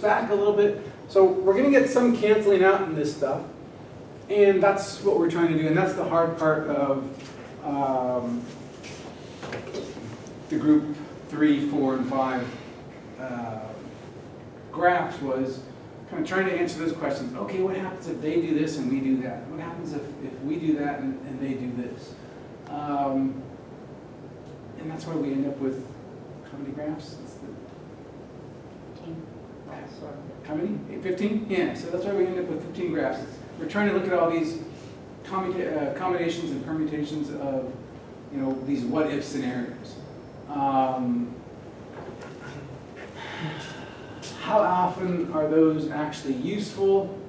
back a little bit. So we're going to get some canceling out in this stuff. And that's what we're trying to do. And that's the hard part of the group 3, 4, and 5 graphs was kind of trying to answer those questions. Okay, what happens if they do this and we do that? What happens if we do that and they do this? And that's why we end up with how many graphs? It's the, 15. how many? 15? Yeah, so that's why we end up with 15 graphs. We're trying to look at all these combinations and permutations of, you know, these what-if scenarios. How often are those actually useful?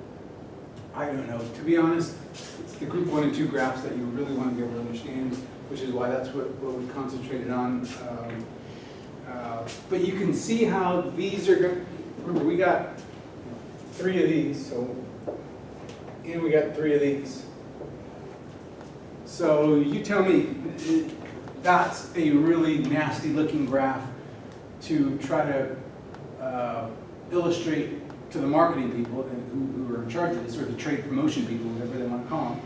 I don't know. To be honest, it's the group 1 and 2 graphs that you really want to be able to understand, which is why that's what we concentrated on. But you can see how these are going. Remember, we got 3 of these, and we got 3 of these. So you tell me, that's a really nasty looking graph to try to illustrate to the marketing people who are in charge of this, or the trade promotion people, whatever they want to call them.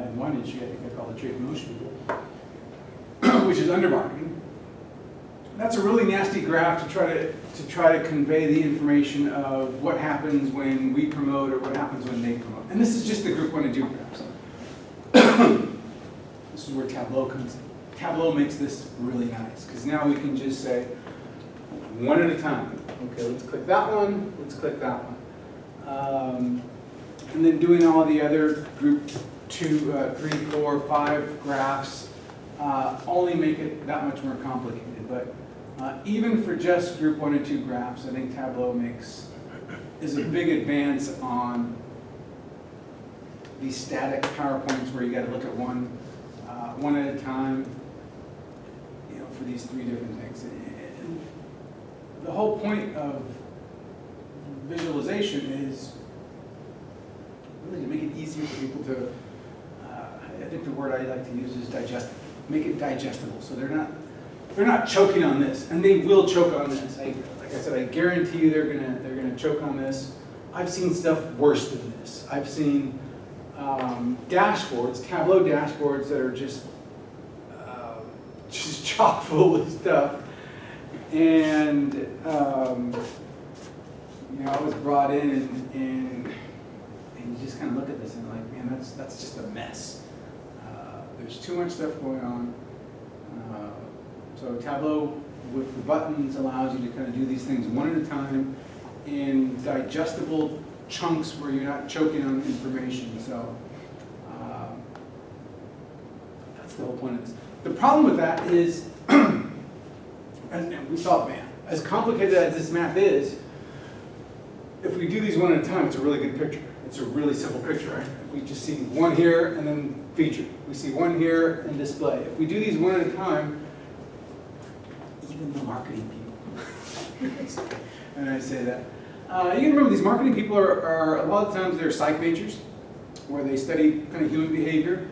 In one industry, I think they call it trade promotion people, which is under marketing. That's a really nasty graph to try to convey the information of what happens when we promote or what happens when they promote. And this is just the group 1 and 2 graphs. This is where Tableau comes in. Tableau makes this really nice, because now we can just say, one at a time. Okay, let's click that one, let's click that one. And then doing all the other group 2, 3, 4, 5 graphs only make it that much more complicated. But even for just group 1 and 2 graphs, I think Tableau is a big advance on these static PowerPoints where you got to look at one at a time, you know, for these 3 different things. And the whole point of visualization is really to make it easier for people to, I think the word I like to use is digestible. Make it digestible, so they're not choking on this, and they will choke on this. Like I said, I guarantee you they're gonna choke on this. I've seen stuff worse than this. I've seen dashboards, Tableau dashboards that are just chock full of stuff. And you know, I was brought in, and you just kind of look at this and like, man, that's just a mess. There's too much stuff going on. So Tableau with the buttons allows you to kind of do these things one at a time in digestible chunks where you're not choking on information. So that's the whole point of this. The problem with that is, and we thought, man, as complicated as this math is, if we do these one at a time, it's a really good picture. It's a really simple picture, right? If we just see one here and then feature. We see one here and display. If we do these one at a time, even the marketing people, and I say that, you can remember these marketing people are a lot of times they're psych majors, where they study kind of human behavior,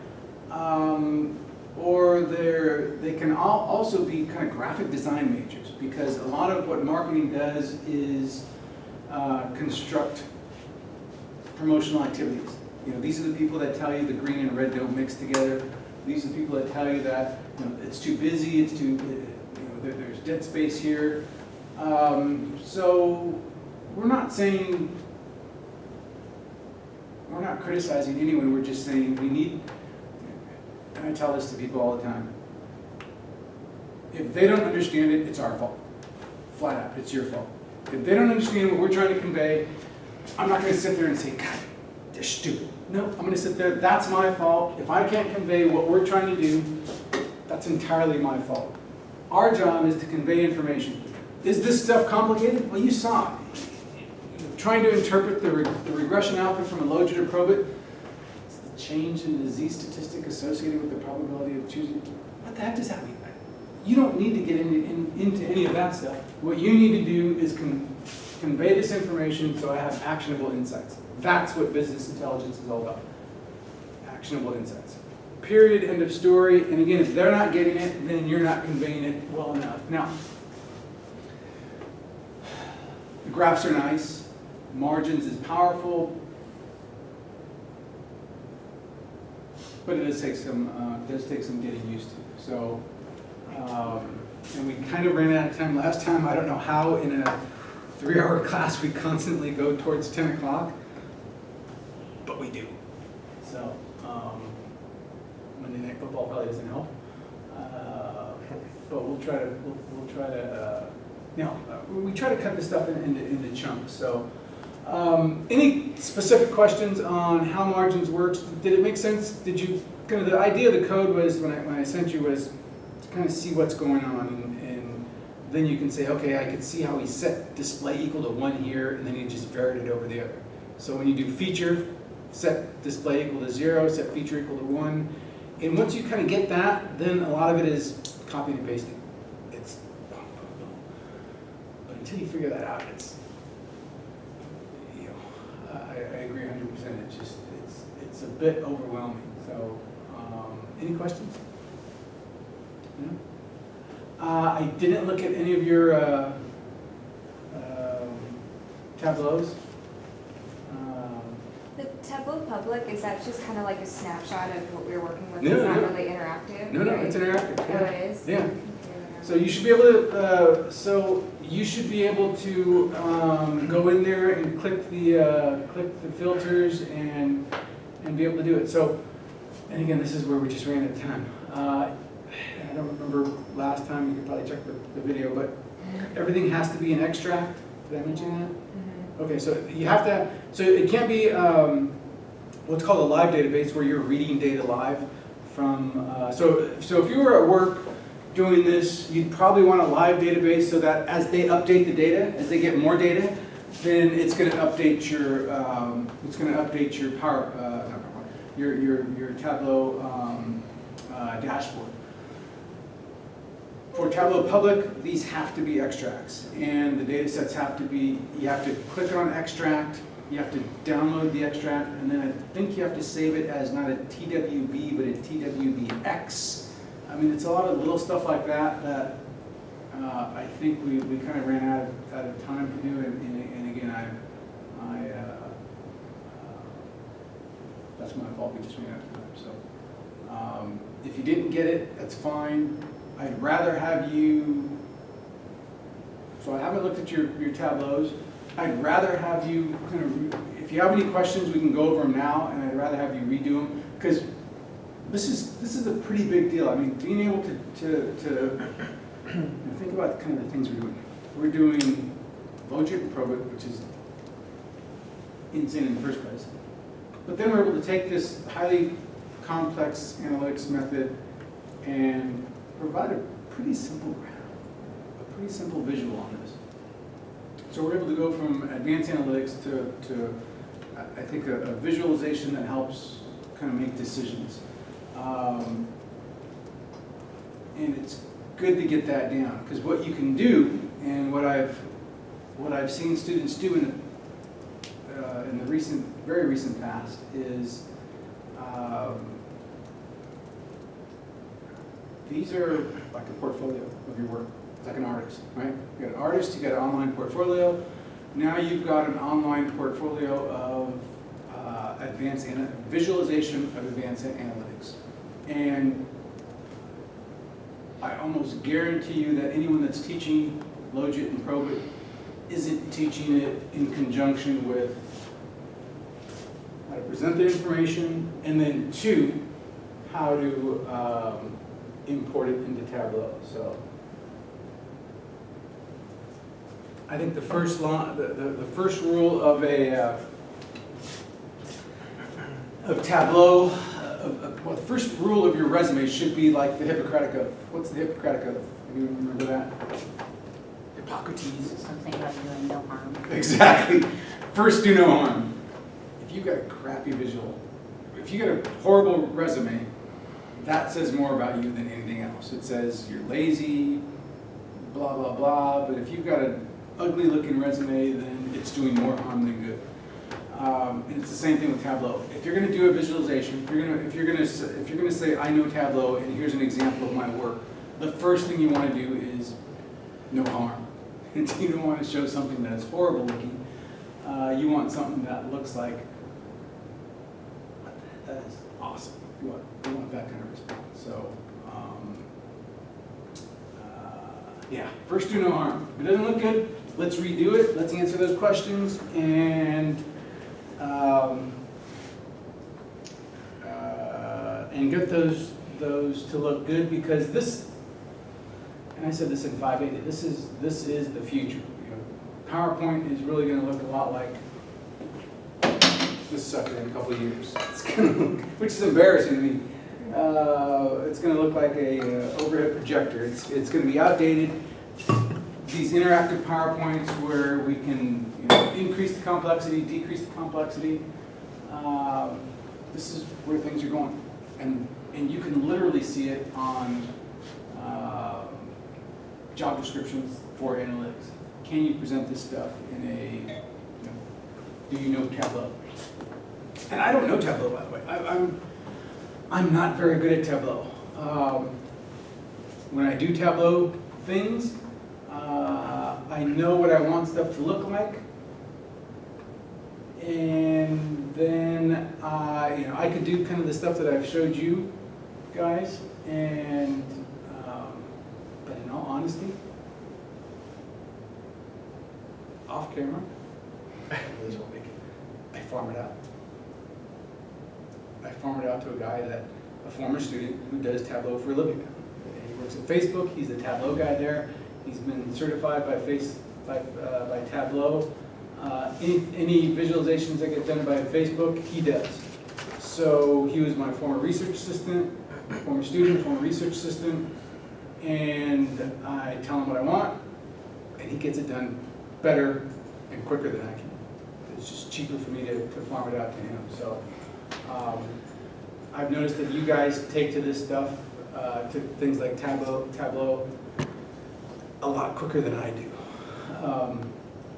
or they can also be kind of graphic design majors, because a lot of what marketing does is construct promotional activities. You know, these are the people that tell you the green and red don't mix together. These are the people that tell you that, you know, it's too busy, it's too, you know, there's dead space here. So we're not saying, we're not criticizing anyone, we're just saying we need, and I tell this to people all the time, if they don't understand it, it's our fault. Flat out, it's your fault. If they don't understand what we're trying to convey, I'm not going to sit there and say, God, they're stupid. No, I'm going to sit there, that's my fault. If I can't convey what we're trying to do, that's entirely my fault. Our job is to convey information. Is this stuff complicated? Well, you saw it. Trying to interpret the regression output from a logit or probit, it's the change in the z statistic associated with the probability of choosing. What the heck does that mean? You don't need to get into any of that stuff. What you need to do is convey this information so I have actionable insights. That's what business intelligence is all about. Actionable insights. Period, end of story. And again, if they're not getting it, then you're not conveying it well enough. Now, Graphs are nice, margins is powerful, but it does take some getting used to. So, and we kind of ran out of time last time. I don't know how in a 3-hour class we constantly go towards 10 o'clock, but we do. So, Monday Night Football probably doesn't help. But we'll try to, we try to cut this stuff into chunks. So, any specific questions on how margins works? Did it make sense? Did you, kind of the idea of the code was, when I sent you, was to kind of see what's going on, and then you can say, okay, I could see how he set display equal to 1 here, and then he just varied it over the other. So when you do feature, set display equal to 0, set feature equal to 1, and once you kind of get that, then a lot of it is copying and pasting. It's boom, boom, boom. But until you figure that out, it's, I agree 100%. It's just, it's a bit overwhelming. So, any questions? No? I didn't look at any of your tableaus. The Tableau Public, is that just kind of like a snapshot of what we're working with? No, It's not no. really interactive? No, right? it's interactive. Oh, it is? Yeah. So you should be able to, go in there and click the filters and be able to do it. So, and again, this is where we just ran out of time. I don't remember last time, you could probably check the video, but everything has to be an extract. Did I mention that? Mhm. Okay, so you have to, so it can't be what's called a live database where you're reading data live from, so if you were at work doing this, you'd probably want a live database so that as they update the data, as they get more data, then it's going to update your, your Tableau dashboard. For Tableau Public, these have to be extracts, and the data sets have to be, you have to click on extract, you have to download the extract, and then I think you have to save it as not a TWB, but a TWBX. I mean, it's a lot of little stuff like that that I think we kind of ran out of time to do, and again, that's my fault, we just ran out of time. So if you didn't get it, that's fine. I'd rather have you, so I haven't looked at your tableaus. I'd rather have you kind of, if you have any questions, we can go over them now, and I'd rather have you redo them, because this is a pretty big deal. I mean, being able to think about kind of the things we're doing. We're doing Logit and Probit, which is insane in the first place. But then we're able to take this highly complex analytics method and provide a pretty simple graph, a pretty simple visual on this. So we're able to go from advanced analytics to I think, a visualization that helps kind of make decisions. And it's good to get that down, because what you can do, and what I've seen students do in the very recent past, is these are like a portfolio of your work. It's like an artist, right? You got an artist, you got an online portfolio. Now you've got an online portfolio of visualization of advanced analytics. And I almost guarantee you that anyone that's teaching Logit and Probit isn't teaching it in conjunction with how to present the information, and then 2, how to import it into Tableau. So I think the first rule of of Tableau, well, the first rule of your resume should be like the Hippocratic Oath. What's the Hippocratic Oath? Do you remember that? Hippocrates. Something about doing no harm. Exactly. First, do no harm. If you've got a crappy visual, if you got a horrible resume, that says more about you than anything else. It says you're lazy, blah, blah, blah. But if you've got an ugly looking resume, then it's doing more harm than good. And it's the same thing with Tableau. If you're going to do a visualization, if you're going to say I know Tableau and here's an example of my work, the first thing you want to do is no harm. You don't want to show something that's horrible looking. You want something that looks like, that is awesome. You want that kind of response. So, yeah, first do no harm. If it doesn't look good, let's redo it. Let's answer those questions and get those to look good, because this, and I said this in 580, this is the future. You know, PowerPoint is really going to look a lot like this sucker in a couple of years. It's gonna look, which is embarrassing to me. It's going to look like a overhead projector. It's going to be outdated. These interactive PowerPoints where we can, you know, increase the complexity, decrease the complexity. This is where things are going, and you can literally see it on job descriptions for analytics. Can you present this stuff in a, you know, do you know Tableau? And I don't know Tableau, by the way. I'm not very good at Tableau. When I do Tableau things, I know what I want stuff to look like, and then you know, I could do kind of the stuff that I've showed you guys, and but in all honesty, off camera, I farm it out. I farm it out to a guy a former student who does Tableau for a living. He works at Facebook. He's the Tableau guy there. He's been certified by Tableau. Any visualizations that get done by Facebook, he does. So he was my former research assistant, former student, former research assistant, and I tell him what I want, and he gets it done better and quicker than I can. It's just cheaper for me to farm it out to him. So I've noticed that you guys take to this stuff, to things like Tableau, a lot quicker than I do.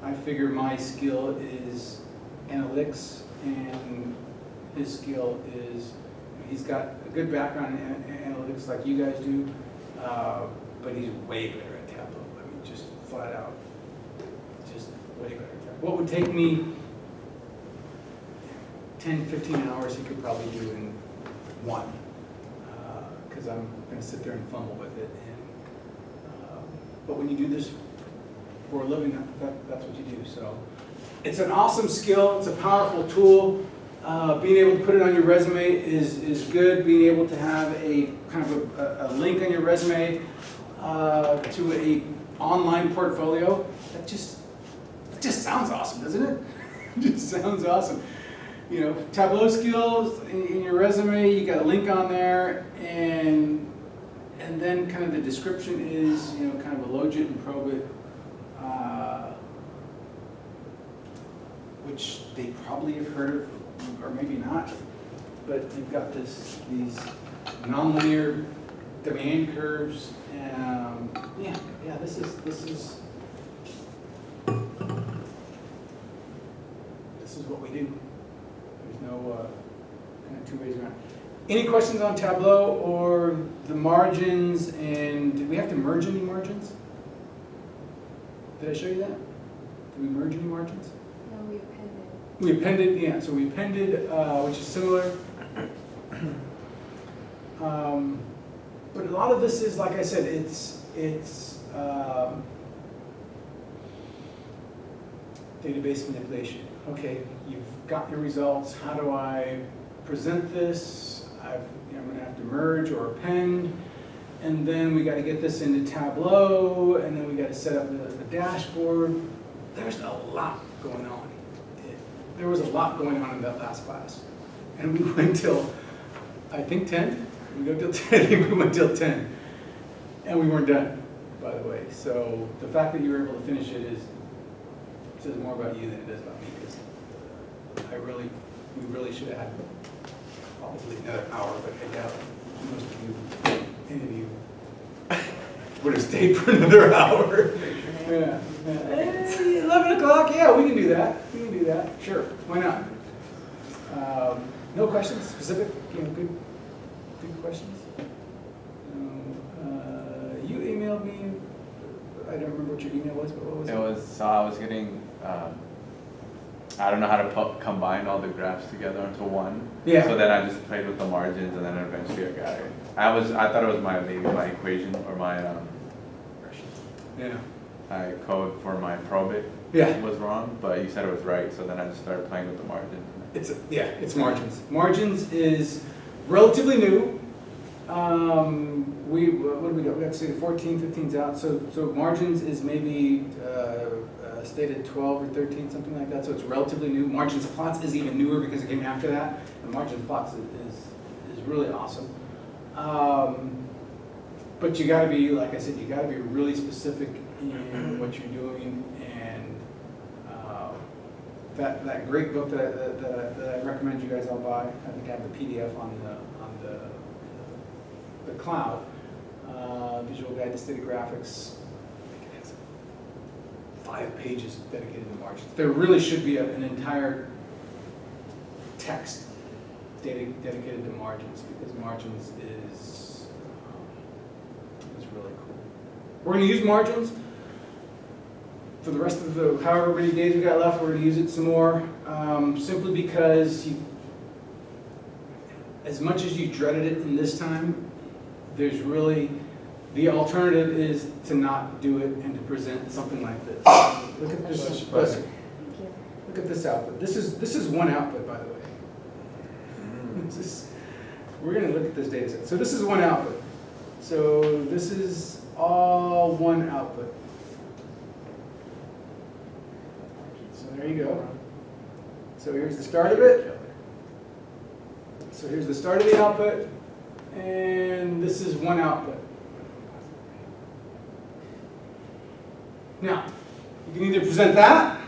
I figure my skill is analytics, and his skill is, he's got a good background in analytics like you guys do, but he's way better at Tableau. I mean, just flat out, just way better at Tableau. What would take me 10, 15 hours, he could probably do in one, because I'm going to sit there and fumble with it. But when you do this for a living, that's what you do. So it's an awesome skill. It's a powerful tool. Being able to put it on your resume is good. Being able to have a kind of a link on your resume to a online portfolio, that just sounds awesome, doesn't it? It just sounds awesome. You know, Tableau skills in your resume, you got a link on there, and then kind of the description is, you know, kind of a Logit and Probit, which they probably have heard of, or maybe not, but you've got these nonlinear demand curves, and yeah, this is what we do. There's no kind of two ways around. Any questions on Tableau or the margins? And did we have to merge any margins? Did I show you that? Did we merge any margins? No, we appended. We appended, yeah, so we appended, which is similar. But a lot of this is, like I said, it's database manipulation. Okay, you've got your results. How do I present this? I'm going to have to merge or append, and then we got to get this into Tableau, and then we got to set up the dashboard. There's a lot going on. There was a lot going on in that last class, and we went till, I think, 10. We go till 10. I think we went till 10, and we weren't done, by the way. So the fact that you were able to finish it says more about you than it does about me, because we really should have had probably another hour, but I doubt most of you, any of you, would have stayed for another hour. Yeah. 11 o'clock, yeah, we can do that. We can do that, sure, why not? No questions, specific, you know, good questions? You emailed me I don't remember what your email was, but what was it? It was, so I was getting, I don't know how to combine all the graphs together into one. Yeah. So then I just played with the margins and then eventually I got it. I thought it was maybe my equation or my, Yeah. my code for my probit Yeah. was wrong, but you said it was right, so then I just started playing with the margins. It's margins. Margins is relatively new. What do we got? We got to say 14, 15's out. So margins is maybe stated 12 or 13, something like that. So it's relatively new. Margins plots is even newer because it came after that. And margins plots is really awesome. But you got to be, like I said, you got to be really specific in what you're doing. And that great book that I recommend you guys all buy. I think I have the PDF on the cloud. Visual Guide to Static Graphics. I think it has 5 pages dedicated to margins. There really should be an entire text dedicated to margins, because margins is really cool. We're going to use margins for the rest of the however many days we got left. We're going to use it some more, simply because as much as you dreaded it in this time, there's really, the alternative is to not do it and to present something like this. Look at this. Thank you. Look at this output. This is one output, by the way. We're going to look at this data set. So this is one output. So this is all one output. So there you go. So here's the start of it. So here's the start of the output. And this is one output. Now, you can either present that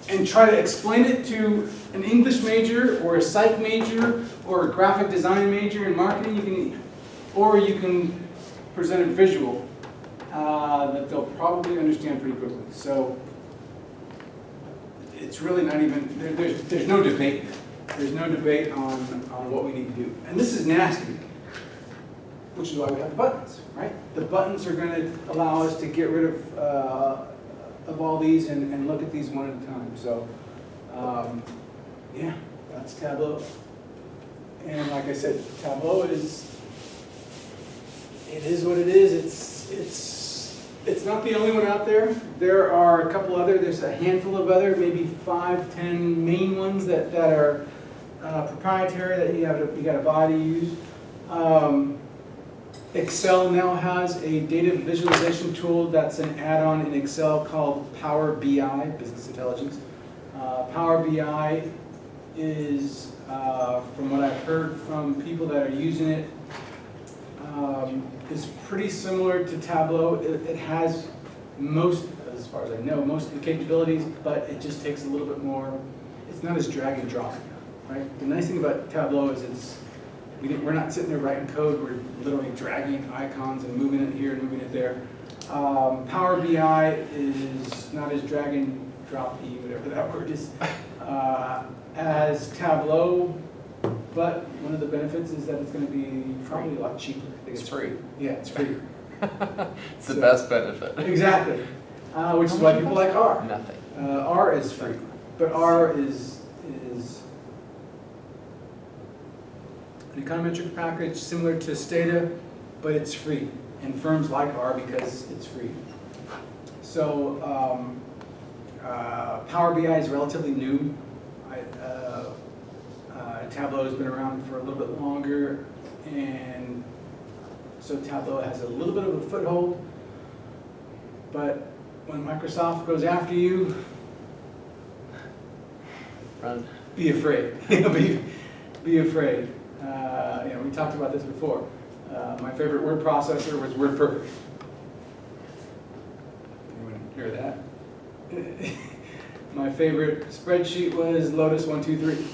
and try to explain it to an English major or a psych major or a graphic design major in marketing, or you can present it visual that they'll probably understand pretty quickly. So it's really not even, there's no debate. There's no debate on what we need to do. And this is nasty, which is why we have the buttons, right? The buttons are going to allow us to get rid of all these and look at these one at a time. So, yeah, that's Tableau. And like I said, Tableau it is what it is. It's not the only one out there. There are a couple other. There's a handful of other, maybe 5, 10 main ones that are proprietary that you got to buy to use. Excel now has a data visualization tool that's an add-on in Excel called Power BI, Business Intelligence. Power BI is, from what I've heard from people that are using it, is pretty similar to Tableau. It has most, as far as I know, most of the capabilities, but it just takes a little bit more. It's not as drag and drop, right? The nice thing about Tableau is we're not sitting there writing code. We're literally dragging icons and moving it here and moving it there. Power BI is not as drag and drop-y, whatever that word is, as Tableau. But one of the benefits is that it's going to be probably a lot cheaper. I think It's free. Yeah, it's free. It's the best benefit. Exactly. Which is why people like R. Nothing. R is free, but R is an econometric package similar to Stata, but it's free. And firms like R because it's free. So Power BI is relatively new. Tableau has been around for a little bit longer, and so Tableau has a little bit of a foothold. But when Microsoft goes after you, Run. be afraid. Be afraid. We talked about this before. My favorite word processor was WordPerfect. Anyone hear that? My favorite spreadsheet was Lotus 123.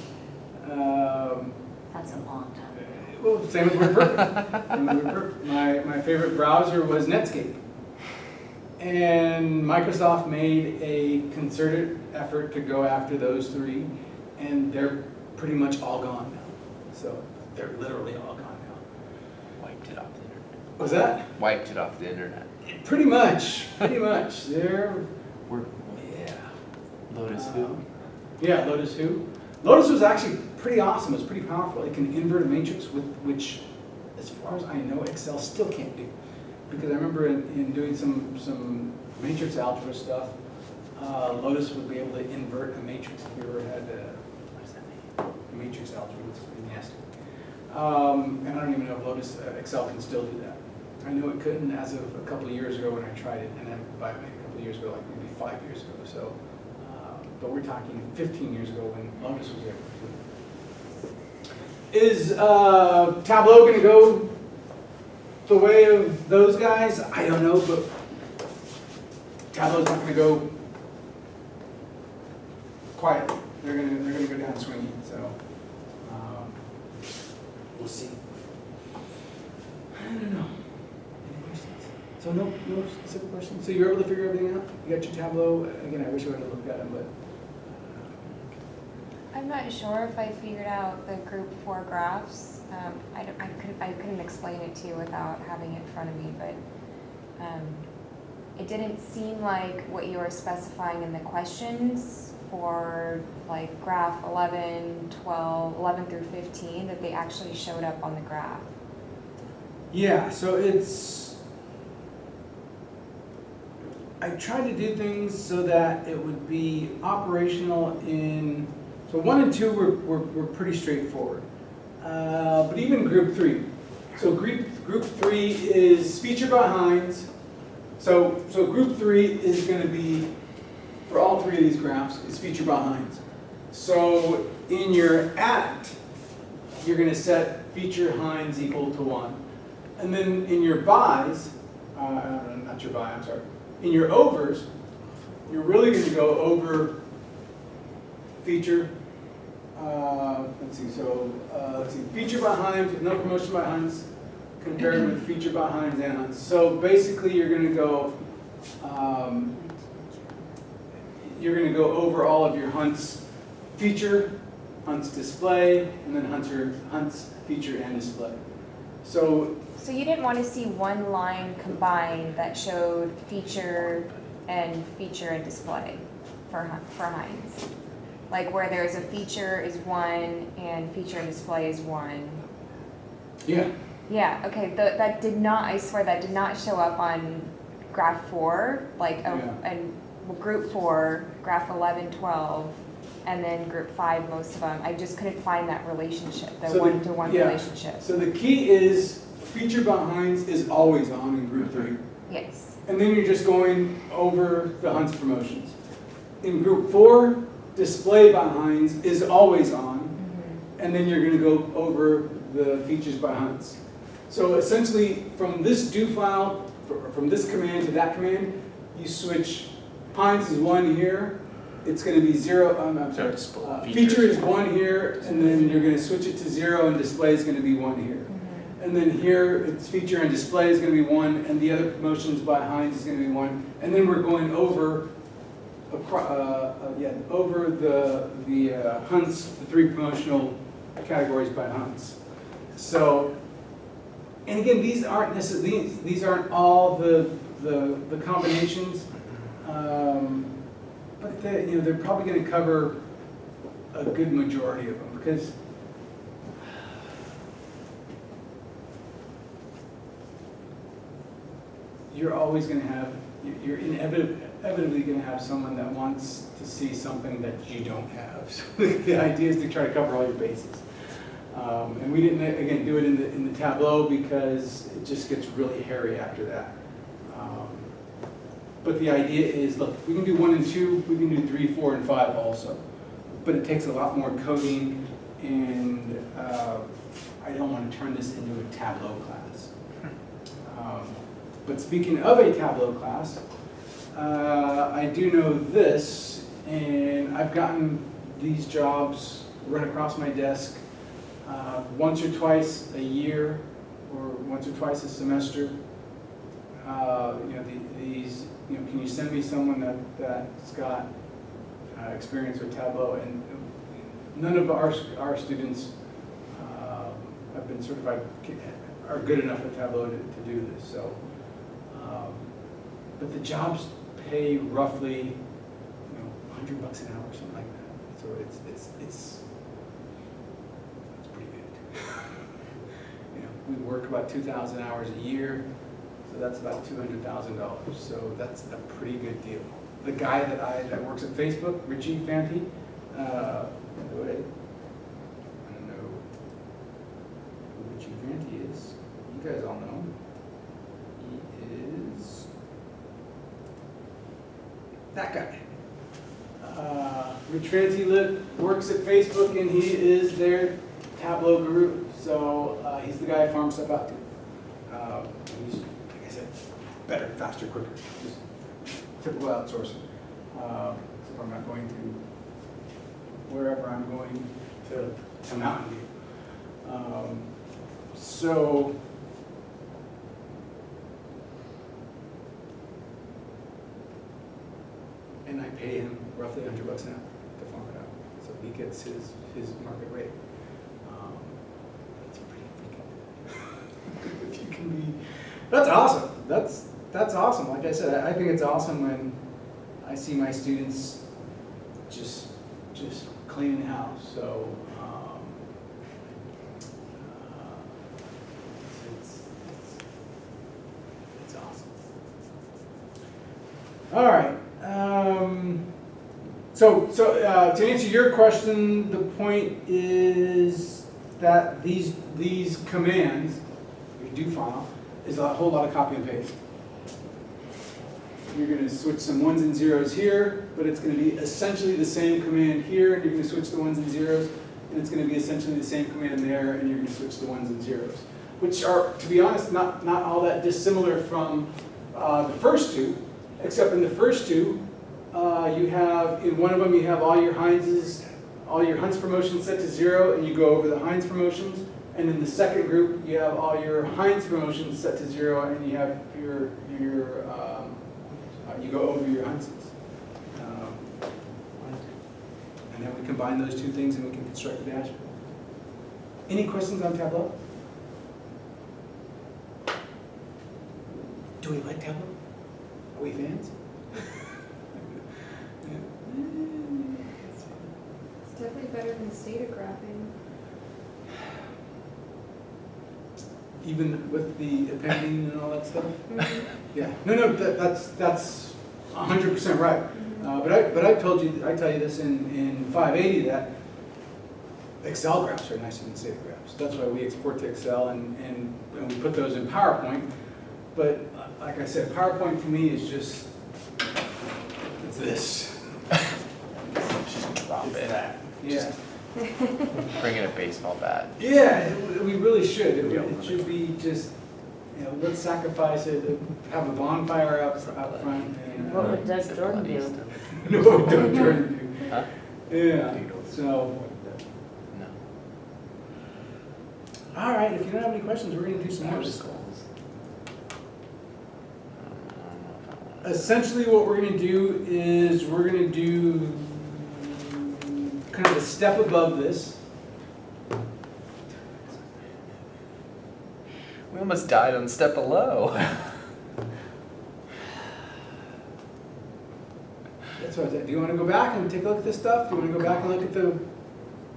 That's a long time. Well, same with WordPerfect. My favorite browser was Netscape. And Microsoft made a concerted effort to go after those three, and they're pretty much all gone now. So they're literally all gone now. Wiped it off the internet. Was that? Wiped it off the internet. Pretty much. They're, We're yeah. Lotus who? Yeah, Lotus who? Lotus was actually pretty awesome. It's pretty powerful. It can invert a matrix, which, as far as I know, Excel still can't do. Because I remember in doing some matrix algebra stuff, Lotus would be able to invert a matrix. If you ever had what does that mean? Matrix algebra, which is pretty nasty. And I don't even know if Lotus Excel can still do that. I know it couldn't as of a couple of years ago when I tried it, and then by maybe a couple of years ago, like maybe 5 years ago. So, but we're talking 15 years ago when Lotus was able to do it. Is Tableau going to go the way of those guys? I don't know, but Tableau's not going to go quietly. They're going to go down swinging. So we'll see. I don't know. Any questions? So no specific questions. So you're able to figure everything out. You got your Tableau. Again, I wish I would have looked at them, but. I'm not sure if I figured out the group 4 graphs. I couldn't explain it to you without having it in front of me, but it didn't seem like what you were specifying in the questions for like graph 11, 12, 11 through 15, that they actually showed up on the graph. Yeah, so I tried to do things so that it would be operational in, so 1 and 2 were pretty straightforward. But even group 3. So group 3 is feature behinds. So group 3 is going to be, for all 3 of these graphs, is feature behinds. So in your at, you're going to set feature hinds equal to 1. And then in your bys, not your by, I'm sorry. In your overs, you're really going to go over feature. Let's see, feature behinds with no promotion behinds compared with feature behinds and hunts. So basically you're going to go over all of your hunts feature, hunts display, and then hunts feature and display. So you didn't want to see one line combined that showed feature and display for hinds? Like where there's a feature is 1 and feature and display is 1. yeah. Yeah, okay, that did not, I swear, that did not show up on graph 4, like, and group 4, graph 11, 12, and then group 5, most of them. I just couldn't find that relationship, the one-to-one relationship. So the key is feature behinds is always on in group 3. Yes. And then you're just going over the hunts promotions. In group 4, display behinds is always on, and then you're going to go over the features by hunts. So essentially, from this do file, from this command to that command, you switch hinds is 1 here, it's going to be 0, I'm sorry, feature is 1 here, and then you're going to switch it to 0, and display is going to be 1 here. And then here, it's feature and display is going to be 1, and the other promotions by hinds is going to be 1. And then we're going over over the hunts, the 3 promotional categories by hunts. So, and again, these aren't necessarily these aren't all the combinations, but they're probably going to cover a good majority of them because you're always going to have, you're inevitably going to have someone that wants to see something that you don't have. So the idea is to try to cover all your bases. And we didn't, again, do it in the Tableau because it just gets really hairy after that. But the idea is, look, we can do 1 and 2, we can do 3, 4, and 5 also. But it takes a lot more coding, and I don't want to turn this into a Tableau class. But speaking of a Tableau class, I do know this, and I've gotten these jobs run across my desk once or twice a year, or once or twice a semester. Can you send me someone that's got experience with Tableau? And none of our students have been certified, are good enough at Tableau to do this. So but the jobs pay roughly, you know, $100 an hour or something like that. So it's pretty good. You know, we work about 2,000 hours a year, so that's about $200,000. So that's a pretty good deal. The guy that works at Facebook, Richie Fanti, by the way, I don't know who Richie Fanti is. You guys all know him. He is that guy. Rich Fanti works at Facebook, and he is their Tableau guru. So he's the guy I farm stuff out to. He's, like I said, better, faster, quicker. Just typical outsourcing. So if I'm not going to wherever I'm going to Mountain View. So and I pay him roughly $100 an hour to farm it out. So he gets his market rate. That's pretty freaking if you can be, that's awesome. That's awesome. Like I said, I think it's awesome when I see my students just cleaning house. So it's awesome. All right. So to answer your question, the point is that these commands, your do file, is a whole lot of copy and paste. You're going to switch some ones and zeros here, but it's going to be essentially the same command here, and you're going to switch the ones and zeros, and it's going to be essentially the same command there, and you're going to switch the ones and zeros, which are, to be honest, not all that dissimilar from the first two, except in the first two, you have, in one of them you have all your Heinz promotions set to 0, and you go over the Heinz promotions, and in the second group you have all your Heinz promotions set to 0, and you have you go over your Heinzes. And then we combine those two things and we can construct a dashboard. Any questions on Tableau? Do we like Tableau? Are we fans? It's definitely better than data graphing. Even with the appending and all that stuff? Yeah. No, that's 100% right. But I tell you this in 580 that Excel graphs are nicer than data graphs. That's why we export to Excel and we put those in PowerPoint. But like I said, PowerPoint to me is just, it's this. Just drop It's it. that. Yeah. Bring in a baseball bat. Yeah, we really should. It should be just, you know, let's sacrifice it, have a bonfire out front. And, What would Doug Jordan do? No, what would Doug Jordan do? Huh? Yeah, so, No. all right, if you don't have any questions, we're gonna do some more. Essentially what we're gonna do is we're gonna do kind of a step above this. We almost died on step below. That's what I said. Do you want to go back and take a look at this stuff? Do you want to go back and look at the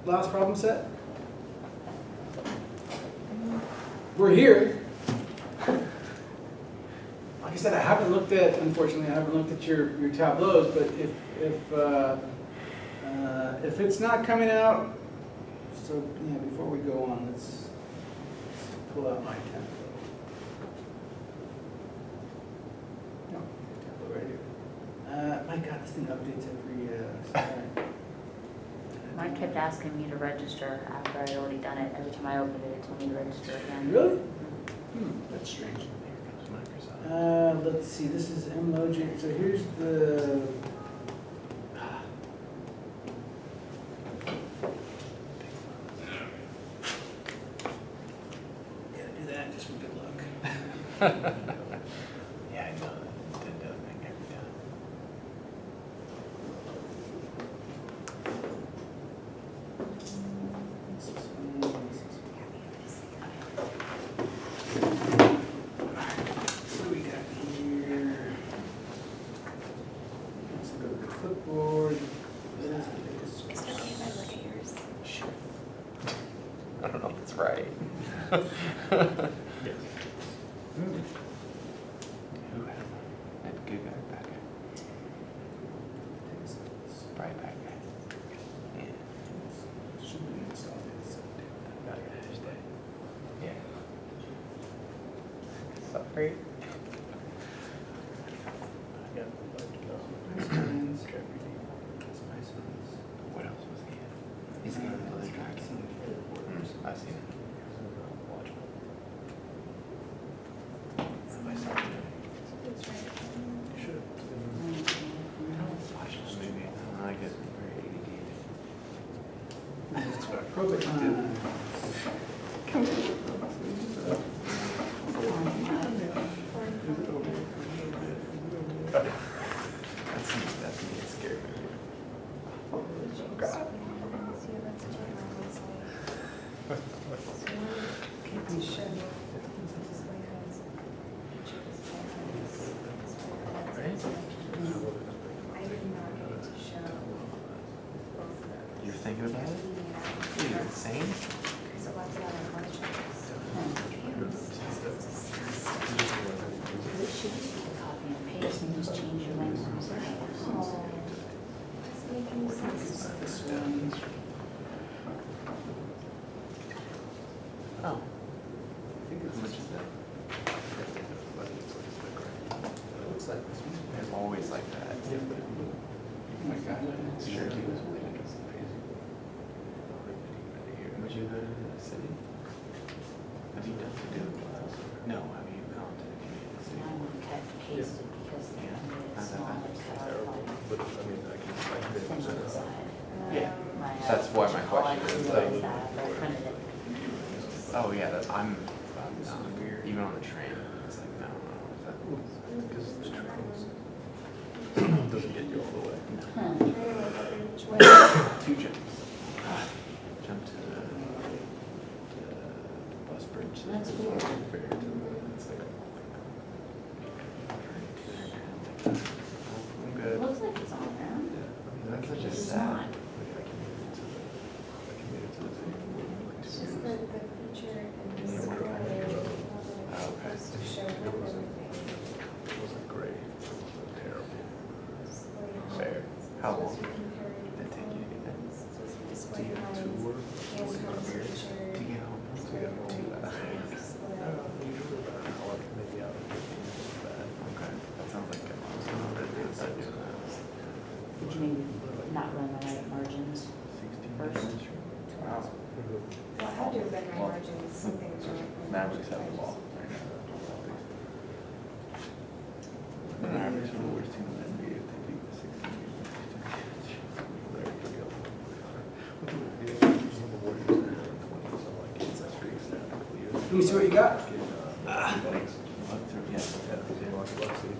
last problem set? We're here. Like I said, unfortunately, I haven't looked at your tableaus, but if it's not coming out, so yeah, before we go on, let's pull out my tableau. No, tableau right here. My God, this thing updates every. Mine kept asking me to register after I'd already done it. Every time I opened it, it told me to register again. Really? That's strange. Here comes Microsoft. Let's see, this is MLogic, so here's the, gotta do that just for good luck. Yeah, I know. It does make every time. This is fine, this is fine. What do we got here? don't know if it's right. Who had that good guy back guy? Bright back guy. Yeah. Yeah. Sorry. What else was he in? He's in Another Dragon. I've seen it. I saw it. Watch this movie. I get very That's me, it's scary movie. You're thinking about it? Are you insane? It should just be a copy and paste and just change your language. Oh. How much is that? It's always like that. Oh my God. Sure. Would you go to the city? Have you done to do? No, have you gone to the community city? I want to cut and paste it because they made it smaller, cut out like things on the side. Yeah. My, That's why my all I question did is, was that, but I printed it. Oh yeah, that I'm even on the train. It's like no, Doesn't get you all the way. two jumps. Jump to the bus bridge. That's weird. It's like I'm It good. looks like it's on there. That's such a It's sad. not. It's just the feature and the scroll Okay. supposed to show everything. It wasn't great. It wasn't terrible. Fair. How long Supposed to be compared. did it take you to get there? It's supposed to be To display get lines, to work. hand comes feature. To get home. display lines, Usually display. about an hour, maybe out of 15 minutes back. Okay. That sounds like I was gonna really start doing that. Did you maybe not run the right margins? 16 First. minutes. Wow. Well, I had to have been my margins, some things were. Mavericks have the ball right now. The Mavericks are the worst team in the NBA if they beat the 16 games. There you go. Some of the Warriors are in 20, so like it's a pretty statistically. Let me see what you got. Look through, yeah. Yeah, they want to see.